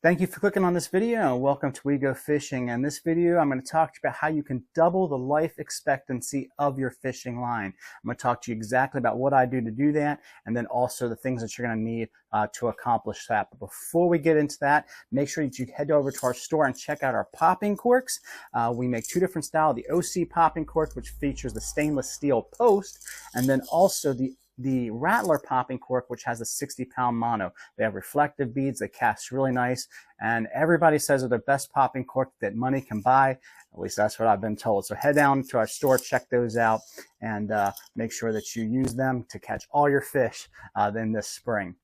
Thank you for clicking on this video and welcome to We Go Fishing. In this video, I'm going to talk to you about how you can double the life expectancy of your fishing line. I'm going to talk to you exactly about what I do to do that and then also the things that you're going to need to accomplish that. But before we get into that, make sure that you head over to our store and check out our popping corks. We make two different styles, the OC popping cork, which features the stainless steel post, and then also the Rattler popping cork, which has a 60-pound mono. They have reflective beads, they cast really nice, and everybody says they're the best popping cork that money can buy. At least that's what I've been told. So head down to our store, check those out, and make sure that you use them to catch all your fish then this spring.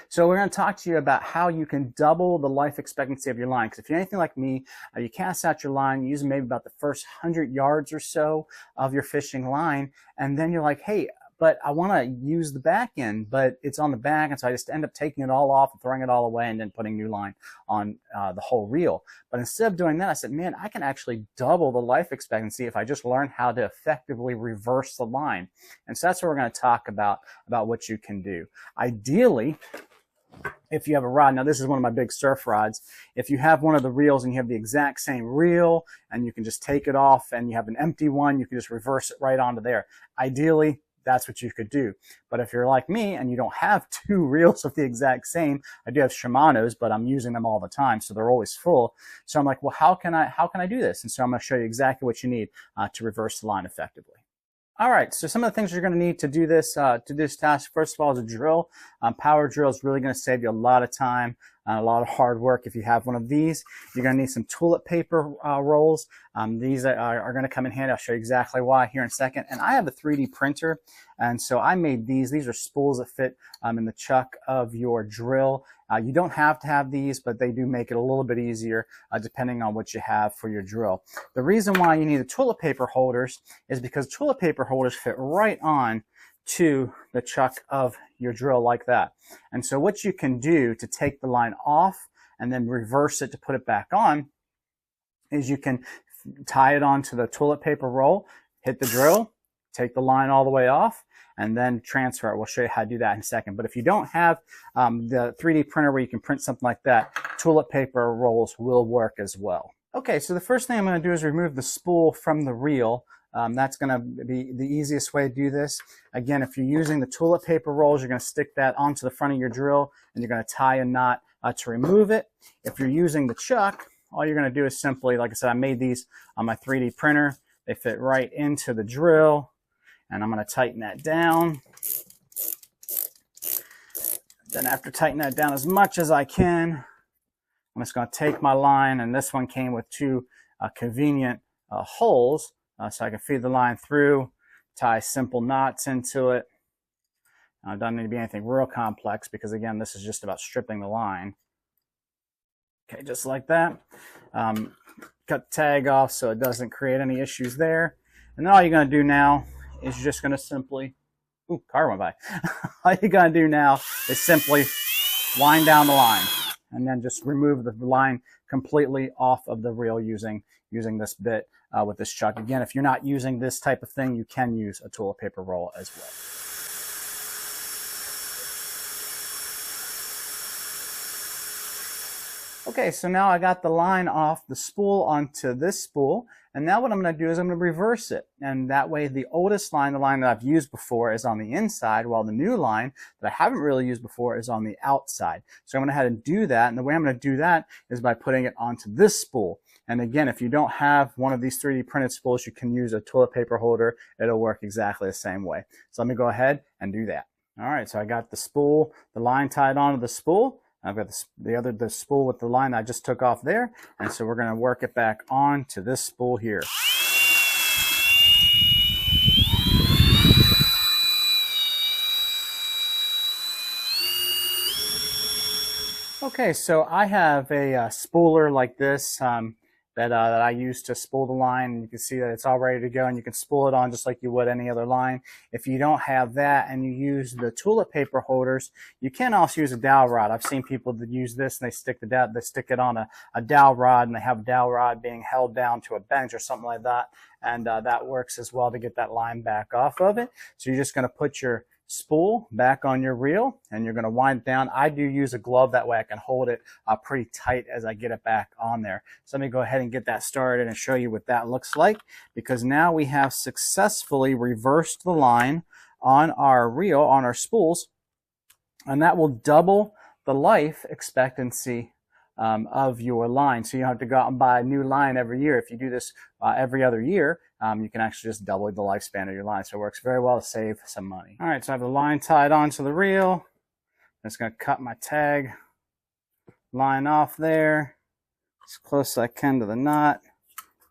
So we're going to talk to you about how you can double the life expectancy of your line. Because if you're anything like me, you cast out your line, you use maybe about the first 100 yards or so of your fishing line, and then you're like, hey, but I want to use the back end, but it's on the back, and so I just end up taking it all off and throwing it all away and then putting new line on the whole reel. But instead of doing that, I said, man, I can actually double the life expectancy if I just learn how to effectively reverse the line. And so that's what we're going to talk about what you can do. Ideally, if you have a rod, now this is one of my big surf rods, if you have one of the reels and you have the exact same reel and you can just take it off and you have an empty one, you can just reverse it right onto there. Ideally, that's what you could do. But if you're like me and you don't have two reels of the exact same, I do have Shimano's, but I'm using them all the time, so they're always full. So I'm like, well, how can I do this? And so I'm going to show you exactly what you need to reverse the line effectively. All right, so some of the things you're going to need to do this task, first of all, is a drill. Power drill is really going to save you a lot of time, a lot of hard work. If you have one of these, you're going to need some toilet paper rolls. These are going to come in handy. I'll show you exactly why here in a second. And I have a 3D printer, and so I made these. These are spools that fit in the chuck of your drill. You don't have to have these, but they do make it a little bit easier depending on what you have for your drill. The reason why you need the toilet paper holders is because toilet paper holders fit right on to the chuck of your drill like that. And so what you can do to take the line off and then reverse it to put it back on is you can tie it onto the toilet paper roll, hit the drill, take the line all the way off, and then transfer it. We'll show you how to do that in a second. But if you don't have the 3D printer where you can print something like that, toilet paper rolls will work as well. Okay, so the first thing I'm going to do is remove the spool from the reel. That's going to be the easiest way to do this. Again, if you're using the toilet paper rolls, you're going to stick that onto the front of your drill, and you're going to tie a knot to remove it. If you're using the chuck, all you're going to do is simply, like I said, I made these on my 3D printer. They fit right into the drill, and I'm going to tighten that down. Then after tightening that down as much as I can, I'm just going to take my line, and this one came with two convenient holes. So I can feed the line through, tie simple knots into it. Now, it doesn't need to be anything real complex because, again, this is just about stripping the line. Okay, just like that. Cut the tag off so it doesn't create any issues there. And then all you're going to do now is you're just going to simply, ooh, car went by. All you're going to do now is simply wind down the line and then just remove the line completely off of the reel using this bit with this chuck. Again, if you're not using this type of thing, you can use a toilet paper roll as well. Okay, so now I got the line off the spool onto this spool, and now what I'm going to do is I'm going to reverse it, and that way the oldest line, the line that I've used before, is on the inside, while the new line that I haven't really used before is on the outside. So I'm going to head and do that, and the way I'm going to do that is by putting it onto this spool. And again, if you don't have one of these 3D printed spools, you can use a toilet paper holder. It'll work exactly the same way. So let me go ahead and do that. All right, so I got the spool, the line tied onto the spool. I've got the spool with the line I just took off there, and so we're going to work it back on to this spool here. Okay, so I have a spooler like this that I use to spool the line, and you can see that it's all ready to go, and you can spool it on just like you would any other line. If you don't have that and you use the toilet paper holders, you can also use a dowel rod. I've seen people that use this and they stick it on a dowel rod, and they have a dowel rod being held down to a bench or something like that, and that works as well to get that line back off of it. So you're just going to put your spool back on your reel, and you're going to wind it down. I do use a glove, that way I can hold it pretty tight as I get it back on there. So let me go ahead and get that started and show you what that looks like, because now we have successfully reversed the line on our reel, on our spools, and that will double the life expectancy of your line. So you don't have to go out and buy a new line every year. If you do this every other year, you can actually just double the lifespan of your line. So it works very well to save some money. All right, so I have the line tied onto the reel. I'm just going to cut my tag line off there as close as I can to the knot.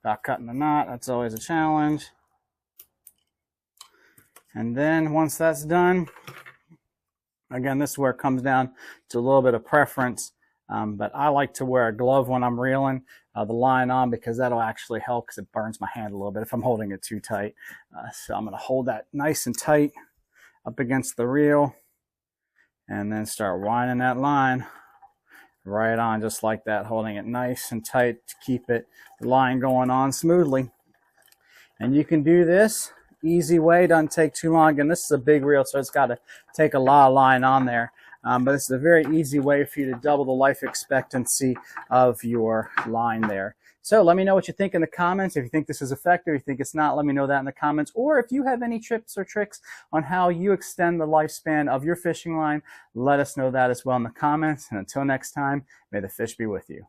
Without cutting the knot, that's always a challenge. And then once that's done, again, this is where it comes down to a little bit of preference. But I like to wear a glove when I'm reeling the line on, because that'll actually help, because it burns my hand a little bit if I'm holding it too tight. So I'm going to hold that nice and tight up against the reel, and then start winding that line right on just like that, holding it nice and tight to keep the line going on smoothly. And you can do this easy way, doesn't take too long. And this is a big reel, so it's got to take a lot of line on there. But it's a very easy way for you to double the life expectancy of your line there. So let me know what you think in the comments. If you think this is effective, if you think it's not, let me know that in the comments. Or if you have any tips or tricks on how you extend the lifespan of your fishing line, let us know that as well in the comments. And until next time, may the fish be with you.